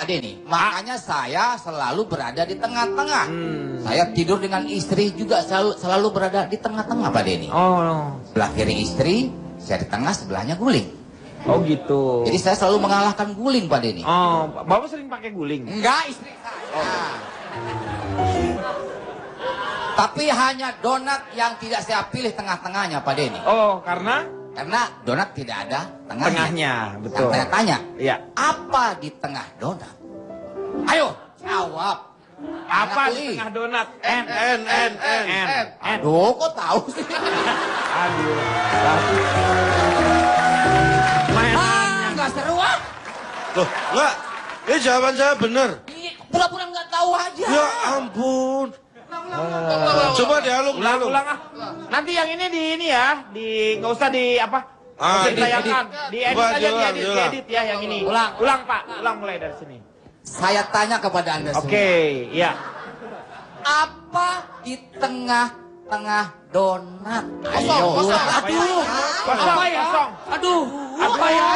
Denny, makanya saya selalu berada di tengah-tengah. Saya tidur dengan istri juga selalu berada di tengah-tengah, Pak Denny. Oh. Sebelah kiri istri, saya di tengah, sebelahnya guling. Oh gitu. Jadi saya selalu mengalahkan guling, Pak Denny. Oh, Bapak sering pakai guling? Enggak, istri saya. Tapi hanya donat yang tidak saya pilih tengah-tengahnya, Pak Denny. Oh, karena donat tidak ada tengahnya, betul. Saya tanya, iya. Apa di tengah donat? Ayo, jawab. Apa di tengah donat? N. Aduh, kok tahu sih? Aduh. Nggak seru ah. Loh, enggak. Ini jawaban saya benar. Pura-pura nggak tahu aja. Ya ampun. Coba dialog. Ulang ah. Nanti yang ini nggak usah di apa? Ditayangkan, diedit ya yang ini. Ulang Pak, ulang mulai dari sini. Saya tanya kepada Anda semua. Oke, ya. Apa di tengah-tengah donat? Kosong. Aduh. Apa ya? Aduh. Apa ya?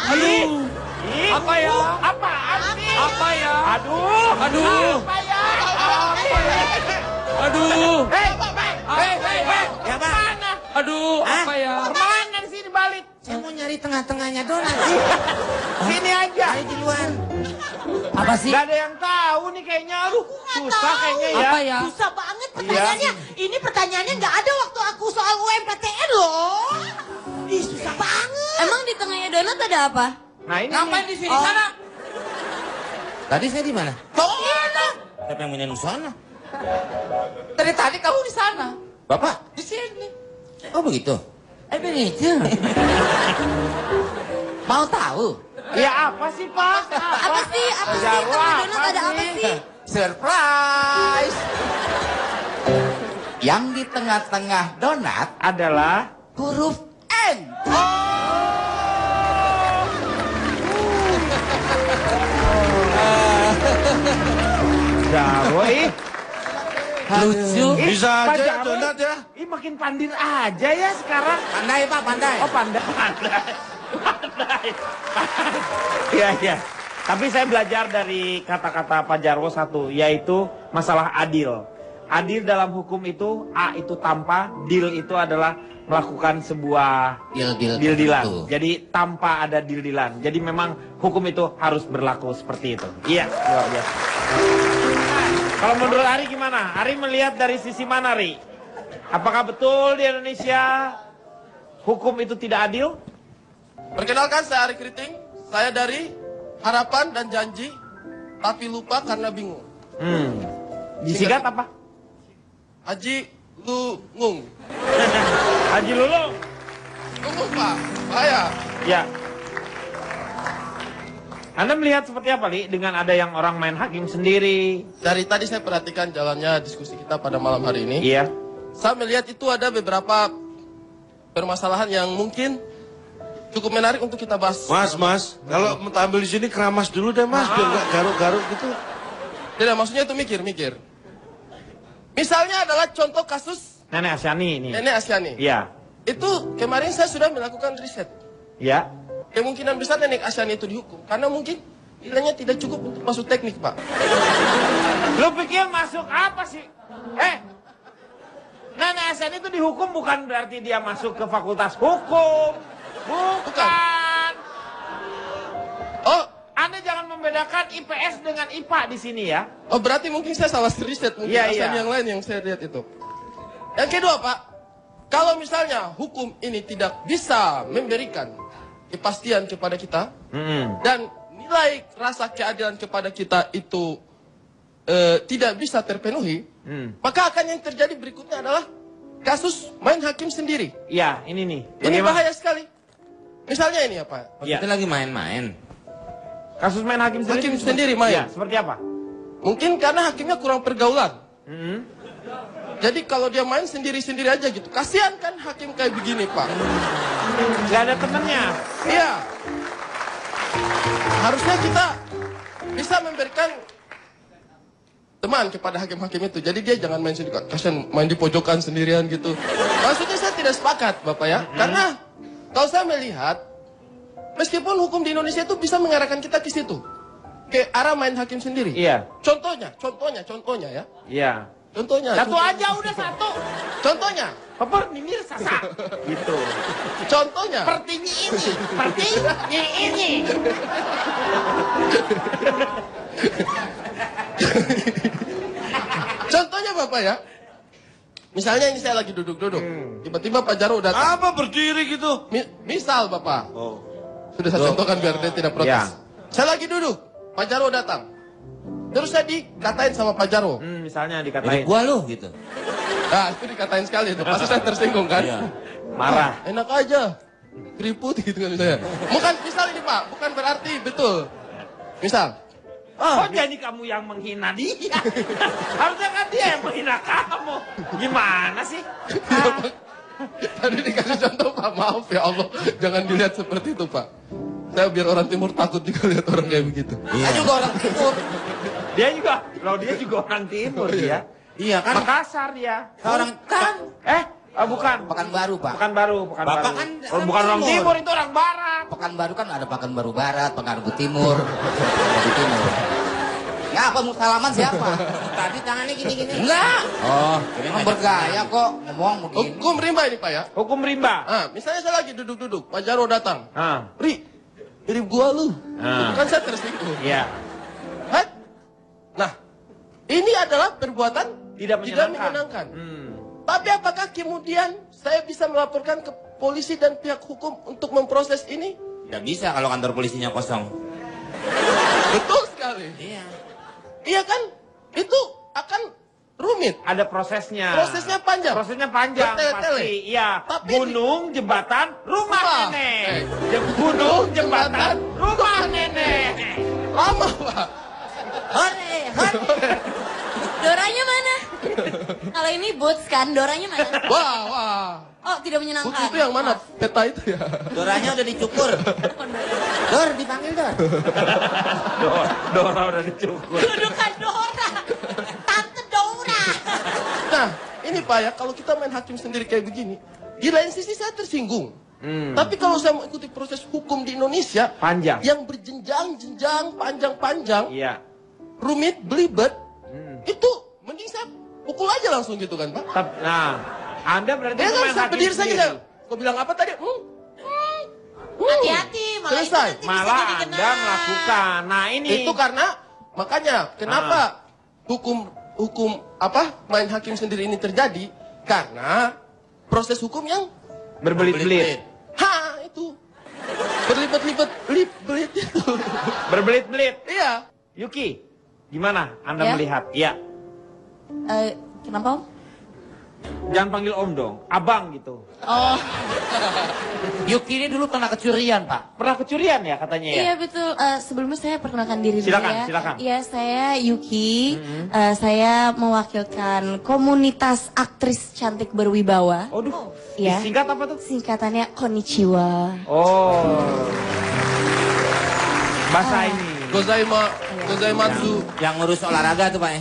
Aduh. Apa ya? Apaan sih? Apa ya? Aduh. Apa ya? Aduh. Hei. Ya, Pak. Mana? Aduh, apa ya? Mana sih dibalik? Saya mau nyari tengah-tengahnya donat. Sini aja. Saya di luar. Apa sih? Gak ada yang tahu nih kayaknya. Aduh, susah kayaknya ya. Apa ya? Susah banget pertanyaannya. Ini pertanyaannya nggak ada waktu aku soal UMPTN loh. Ih, susah banget. Emang di tengahnya donat ada apa? Nah ini Ngapain di sini sana? Tadi saya di mana? Mana? Siapa yang mainin sana? Dari tadi kamu di sana. Bapak? Di sini. Oh begitu. Begitu. Mau tahu? Ya apa sih Pak? Apa sih? Apa sih? Jarwo, Tengah donat apa ada apa sih? sih? Surprise! Yang di tengah-tengah donat Adalah huruf N. Jarwo Lucu. Bisa Pak aja ya Jarwo, donat ya. makin pandir aja ya sekarang. Pandai Pak, pandai. Oh pandai. Iya. Tapi saya belajar dari kata-kata Pak Jarwo satu, yaitu masalah adil. Adil dalam hukum itu, A itu tanpa, deal itu adalah melakukan sebuah deal-dealan. Jadi tanpa ada deal-dealan. Jadi memang hukum itu harus berlaku seperti itu. Iya, luar biasa. Kalau menurut Ari gimana? Ari melihat dari sisi mana, Ari? Apakah betul di Indonesia hukum itu tidak adil? Perkenalkan, saya Ari Kriting. Saya dari Harapan dan Janji, tapi lupa karena bingung. Disingkat apa? Haji Lungung. Haji Lulung. Lungung, Pak. Saya. Ya. Anda melihat seperti apa, Li? Dengan ada yang orang main hakim sendiri. Dari tadi saya perhatikan jalannya diskusi kita pada malam hari ini. Iya. Saya melihat itu ada beberapa permasalahan yang mungkin cukup menarik untuk kita bahas. Mas, kalau mau tampil di sini keramas dulu deh Mas, biar nggak garuk-garuk gitu. Tidak, maksudnya itu mikir. Misalnya adalah contoh kasus Nenek Asyani ini. Nenek Asyani. Iya. Itu kemarin saya sudah melakukan riset. Ya. Kemungkinan besar Nenek Asyani itu dihukum karena mungkin nilainya tidak cukup untuk masuk teknik, Pak. Lu pikir masuk apa sih? Nenek Asyani itu dihukum bukan berarti dia masuk ke fakultas hukum. Bukan. Oh, Anda jangan membedakan IPS dengan IPA di sini ya. Oh, berarti mungkin saya salah riset, mungkin Iya. yang lain yang saya lihat itu. Yang kedua, Pak, kalau misalnya hukum ini tidak bisa memberikan kepastian kepada kita dan nilai rasa keadilan kepada kita itu tidak bisa terpenuhi, maka akan yang terjadi berikutnya adalah kasus main hakim sendiri. Iya, ini nih. Ini bahaya sekali. Misalnya ini apa? Kita lagi main-main. Kasus main hakim sendiri. Hakim sendiri main. Ya, seperti apa? Mungkin karena hakimnya kurang pergaulan. Jadi kalau dia main sendiri-sendiri aja gitu. Kasihan kan hakim kayak begini, Pak. Gak ada temennya. Iya. Harusnya kita bisa memberikan teman kepada hakim-hakim itu. Jadi dia jangan main sendiri. Kasihan main di pojokan sendirian gitu. Maksudnya saya tidak sepakat, Bapak ya. Karena kalau saya melihat, meskipun hukum di Indonesia itu bisa mengarahkan kita ke situ. ke arah main hakim sendiri. Iya. Contohnya ya. Iya. Contohnya. Satu aja udah satu. Contohnya. Peper nyindir sasa. Gitu. Contohnya. Sepertinya ini. Sepertinya ini. Contohnya Bapak ya. Misalnya ini saya lagi duduk-duduk. Tiba-tiba Pak Jarwo datang. Apa berdiri gitu? Misal Bapak. Oh. Sudah saya contohkan biar dia tidak protes. Ya. Saya lagi duduk. Pak Jarwo datang. Terus saya dikatain sama Pak Jarwo. Misalnya Ini dikatain. gua lu gitu. Nah, itu dikatain sekali itu. Pasti saya tersinggung kan? Iya. Marah. Enak aja. Keriput gitu kan misalnya. Bukan misal ini Pak, bukan berarti betul. Misal. Oh, jadi kamu yang menghina dia. Harusnya kan dia yang menghina kamu. Gimana sih? Tadi dikasih contoh Pak, maaf ya Allah. Jangan dilihat seperti itu Pak. Saya biar orang timur takut juga lihat orang kayak begitu. Saya juga orang timur. Dia juga orang timur dia. Iya kan? Makassar dia. Orang kan. Bukan. Pekanbaru, Pak. Pekanbaru. Bapak kan bukan orang timur. timur, itu orang barat. Pekanbaru kan ada Pekanbaru Barat, Pekanbaru Timur, Pekanbaru Timur. Ya apa mau salaman siapa? Tadi tangannya gini-gini. Enggak. Oh, Emang bergaya kok ngomong begini. Hukum rimba ini Pak ya. Hukum rimba. Misalnya saya lagi duduk-duduk, Pak Jarwo datang. Ah, Ri, mirip gua lu. Ah. Kan saya tersinggung. iya. Hah? Nah, ini adalah perbuatan Tidak menyenangkan. menyenangkan. Tapi apakah kemudian saya bisa melaporkan ke polisi dan pihak hukum untuk memproses ini? Tidak bisa kalau kantor polisinya kosong. Betul sekali. Iya. Iya kan? Itu akan rumit. Ada prosesnya. Prosesnya panjang. Prosesnya panjang Bertele-tele. pasti. Iya. Tapi Gunung, jembatan, rumah Rumah. nenek. Gunung, jembatan, rumah nenek. Lama Pak. Hore, hore. Doranya mana? Kalau ini boots kan, doranya mana? Wah. Oh, tidak Bukti menyenangkan. itu yang mana? Peta itu ya. Doranya udah dicukur. Dor, dipanggil Dor. Dora udah dicukur. Dudukan Dora. Tante Dora. Nah, ini Pak ya, kalau kita main hakim sendiri kayak begini, di lain sisi saya tersinggung. Tapi kalau saya mau ikuti proses hukum di Indonesia, Panjang. yang berjenjang-jenjang, panjang-panjang, Iya. rumit, belibet, itu mending saya pukul aja langsung gitu kan Pak. Nah, Anda berarti Ya kan, main saya hakim berdiri saja. sendiri. Kau bilang apa tadi? Hati-hati, malah itu Selesai. nanti bisa Malah jadi kena. Anda melakukan. Nah, ini. Itu karena, makanya, kenapa hukum main hakim sendiri ini terjadi? Karena proses hukum yang berbelit-belit. itu berlibat-libat, belit itu. Berbelit-belit. Iya. Yuki, gimana Anda Ya? melihat? Iya. Kenapa Om? Jangan panggil Om dong, Abang gitu. Oh, Yuki ini dulu pernah kecurian, Pak. Pernah kecurian ya katanya ya? iya betul. Sebelumnya saya perkenalkan diri dulu Silakan, ya. silakan. Iya, saya Yuki. Saya mewakilkan komunitas aktris cantik berwibawa. Aduh, Iya. singkat apa tuh? Singkatannya Konnichiwa. Oh. Bahasa ini. Gozaimatsu. Yang ngurus olahraga tuh, Pak ya.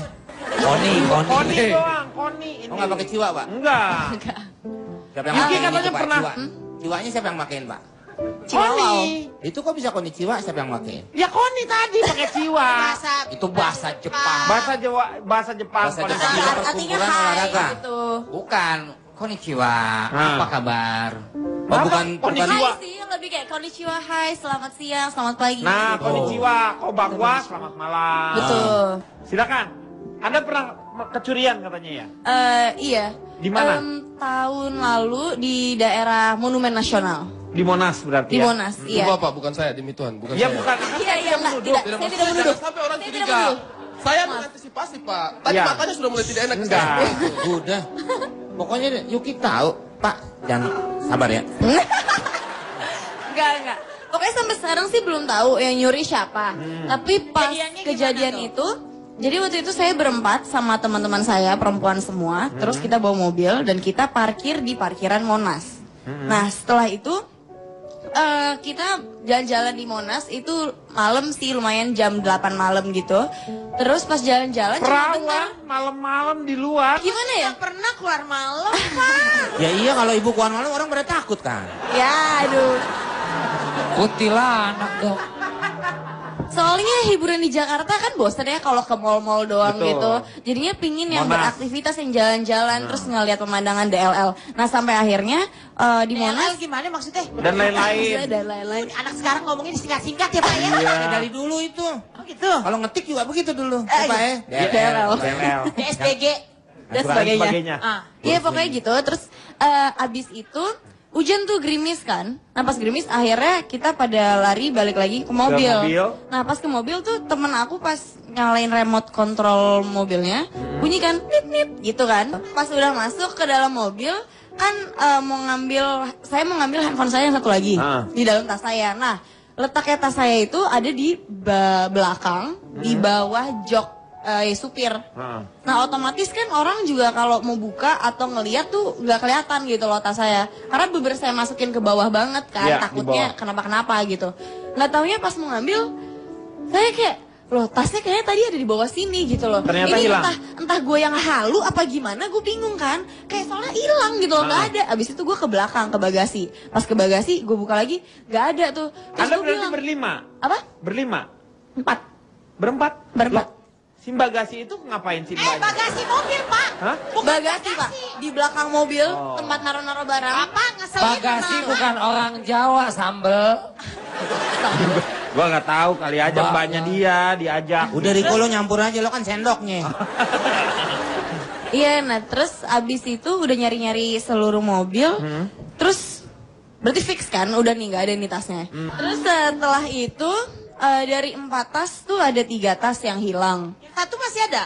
Koni. Koni doang, Koni. Ini. Oh, nggak pakai ciwa, Pak? Enggak. Siapa yang Yuki makein katanya itu, Pak? pernah. Ciwa. Ciwanya siapa yang makein, Pak? Chihuahua. Koni. Itu kok bisa koni ciwa, siapa yang makein? Ya Koni tadi pakai ciwa. Itu bahasa Jepang. Bahasa Jepang. Bahasa Koni. Jepang. Artinya Perkumpulan hai olahraga. gitu. Bukan. Konnichiwa. Ah. Apa kabar? Oh, Apa? bukan Konnichiwa. Hai sih, lebih kayak konnichiwa, hai, selamat siang, selamat pagi. Nah, gitu. konnichiwa, konbanwa, selamat malam. Betul. Silakan. Anda pernah kecurian katanya ya? Iya. Di mana? Tahun lalu di daerah Monumen Nasional. Di Monas berarti Di ya? Monas, iya. Itu Bapak, bukan saya, demi Tuhan, bukan Ya saya. bukan. Iya, iya, enggak, tidak, saya tidak maksudnya menuduh. jangan sampai orang Saya curiga. tidak menuduh. Saya mengantisipasi Pak. Tadi Ya. makanya sudah mulai tidak enak. Enggak. Udah. Pokoknya Yuki tahu, Pak. Jangan sabar ya. Enggak. Pokoknya sampai sekarang sih belum tahu yang nyuri siapa. Tapi pas kejadian itu, jadi waktu itu saya berempat sama teman-teman saya, perempuan semua. Terus kita bawa mobil dan kita parkir di parkiran Monas. Nah setelah itu, kita jalan-jalan di Monas itu malam sih, lumayan jam 8 malam gitu. Terus pas jalan-jalan cuma bentar. Perawan malam-malam di luar. Gimana ya? Pernah keluar malam, Pak. Ya iya kalau ibu keluar malam orang pada takut kan. Ya aduh. Kuntilanak dong. Soalnya hiburan di Jakarta kan bosan ya kalau ke mall-mall doang Betul. gitu. Jadinya pingin yang Monas. beraktivitas, yang jalan-jalan, terus ngeliat pemandangan DLL. Nah sampai akhirnya di Monas Gimana maksudnya? Dan lain-lain. dan lain-lain. Anak sekarang ngomongnya disingkat-singkat ya Pak ya? Iya. Ya, dari dulu itu. Oh gitu. Kalau ngetik juga begitu dulu. Apa ya? DLL. DLL. DSPG. Dan sebagainya. Ah. Iya pokoknya gitu. Terus abis itu hujan tuh gerimis kan. Nah pas gerimis akhirnya kita pada lari balik lagi ke mobil. mobil. Nah pas ke mobil tuh temen aku pas nyalain remote control mobilnya bunyi kan nip nip gitu kan. Pas udah masuk ke dalam mobil kan saya mau ngambil handphone saya yang satu lagi di dalam tas saya. Nah letaknya tas saya itu ada di belakang di bawah jok supir. Nah otomatis kan orang juga kalau mau buka atau ngeliat tuh nggak kelihatan gitu loh tas saya. Karena beber saya masukin ke bawah banget kan, Iya, takutnya kenapa-kenapa gitu. Nggak taunya pas mau ngambil, saya kayak, loh tasnya kayaknya tadi ada di bawah sini gitu loh. Ternyata ini hilang. entah gue yang halu apa gimana, gue bingung kan. Kayak soalnya hilang gitu loh, nggak ada. Abis itu gue ke belakang, ke bagasi. Pas ke bagasi, gue buka lagi, nggak ada tuh. Terus Anda gue berarti bilang, berlima? apa? Berlima? 4. Berempat? Berempat. Loh, si bagasi itu ngapain si Bagasi mobil Pak. Hah? Bagasi pak, di belakang mobil tempat naro-naro barang. Apa ngeselin? Bagasi bukan orang Jawa, sambel. Gua nggak tahu kali aja mbaknya dia diajak. Udah Riko lo nyampur aja, lo kan sendoknya. Iya, nah terus abis itu udah nyari-nyari seluruh mobil, terus berarti fix kan, udah nih nggak ada nih tasnya. Terus setelah itu dari 4 tas tuh ada 3 tas yang hilang. Satu masih ada?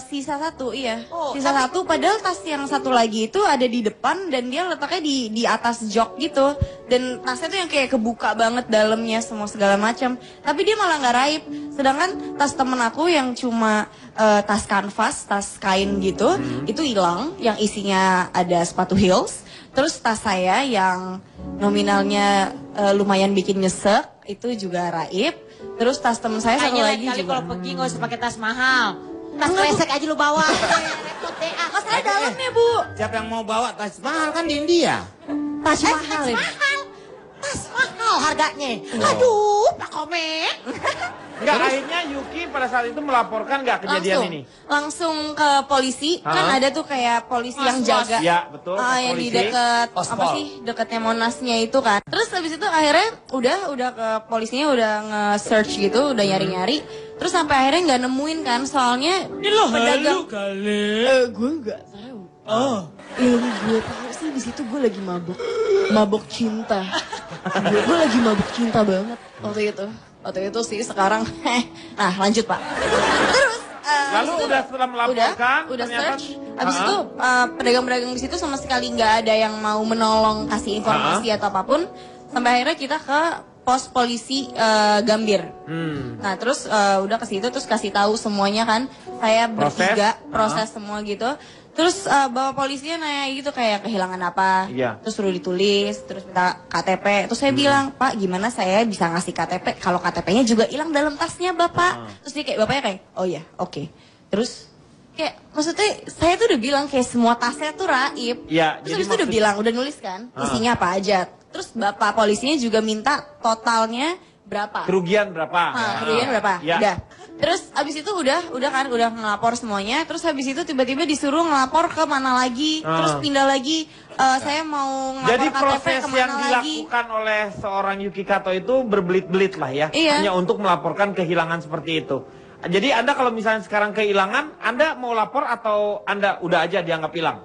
Sisa 1, iya. Oh, Sisa 1, padahal tas yang satu lagi itu ada di depan dan dia letaknya di atas jok gitu. Dan tasnya tuh yang kayak kebuka banget dalamnya semua segala macam. Tapi dia malah nggak raib. Sedangkan tas temen aku yang cuma tas kanvas, tas kain gitu, itu hilang. Yang isinya ada sepatu heels. Terus tas saya yang nominalnya lumayan bikin nyesek, itu juga raib. Terus tas temen saya satu lagi kali juga. kalau pergi nggak usah pakai tas mahal. Tas kresek aja lu bawa. Repot deh. Masalah dalamnya bu. Siapa yang mau bawa tas mahal kan di India? Tas mahal ya. Tas mahal harganya. Aduh, Pak Komeng. Enggak, akhirnya Yuki pada saat itu melaporkan nggak kejadian ini? Langsung ke polisi. Kan ada tuh kayak polisi yang jaga. Ya, betul, ke Yang di polisi. dekat Pospol. apa sih? Dekatnya Monasnya itu kan. Terus habis itu akhirnya udah ke polisinya udah nge-search gitu, udah nyari-nyari. Terus sampai akhirnya nggak nemuin kan, soalnya pedagang. Gue nggak tahu. Oh. Yang gue tahu sih di situ gue lagi mabok cinta. gue lagi mabok cinta banget waktu itu sih. Sekarang nah lanjut pak. Terus Lalu udah setelah melaporkan, udah ternyata- search. Habis itu pedagang-pedagang di situ sama sekali nggak ada yang mau menolong kasih informasi atau apapun. Sampai akhirnya kita ke pos polisi Gambir. Nah terus udah ke situ terus kasih tahu semuanya kan. Saya bertiga proses semua gitu. Terus bawa polisinya nanya gitu kayak kehilangan apa. Iya. Terus suruh ditulis, terus minta KTP. Terus saya bilang, Pak gimana saya bisa ngasih KTP kalau KTP-nya juga hilang dalam tasnya Bapak. Terus dia kayak bapaknya kayak, oh ya oke. Terus kayak maksudnya saya tuh udah bilang kayak semua tasnya tuh raib. Iya, Terus jadi habis itu udah bilang, udah nulis kan isinya apa aja. Terus bapak polisinya juga minta totalnya berapa. Kerugian berapa? Kerugian berapa? Ya. Udah. Terus abis itu udah ngelapor semuanya. Terus habis itu tiba-tiba disuruh ngelapor ke mana lagi. Terus pindah lagi. Saya mau ngelapor Jadi KTP proses kemana yang lagi. dilakukan oleh seorang Yuki Kato itu berbelit-belit lah ya. Iya. Hanya untuk melaporkan kehilangan seperti itu. Jadi Anda kalau misalnya sekarang kehilangan, Anda mau lapor atau Anda udah aja dianggap hilang?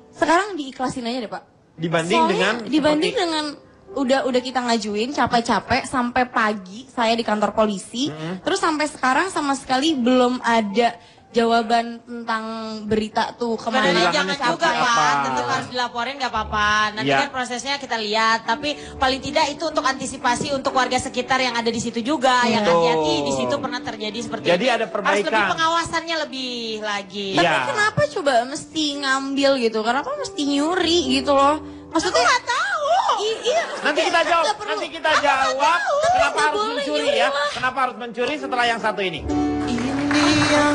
Sekarang diikhlasin aja deh Pak. Dibanding dengan dibanding seperti- dengan udah kita ngajuin capek-capek sampai pagi saya di kantor polisi. Terus sampai sekarang sama sekali belum ada jawaban tentang berita tuh kemana. Sebenarnya Kehilangannya jangan juga seperti Pak, apa? tetap harus dilaporin nggak apa-apa. Nanti Iya. kan prosesnya kita lihat, tapi paling tidak itu untuk antisipasi untuk warga sekitar yang ada di situ juga, yang Betul. hati-hati di situ pernah terjadi seperti Jadi itu. ada Harus perbaikan. lebih pengawasannya lebih lagi. Tapi Iya. kenapa coba mesti ngambil gitu? Kenapa mesti nyuri gitu loh? Maksudnya nggak tahu. Iya. Nanti kita jawab, nanti kita jawab kenapa Nggak harus boleh mencuri nyuri ya. lah. Kenapa harus mencuri setelah yang satu ini. Ini yang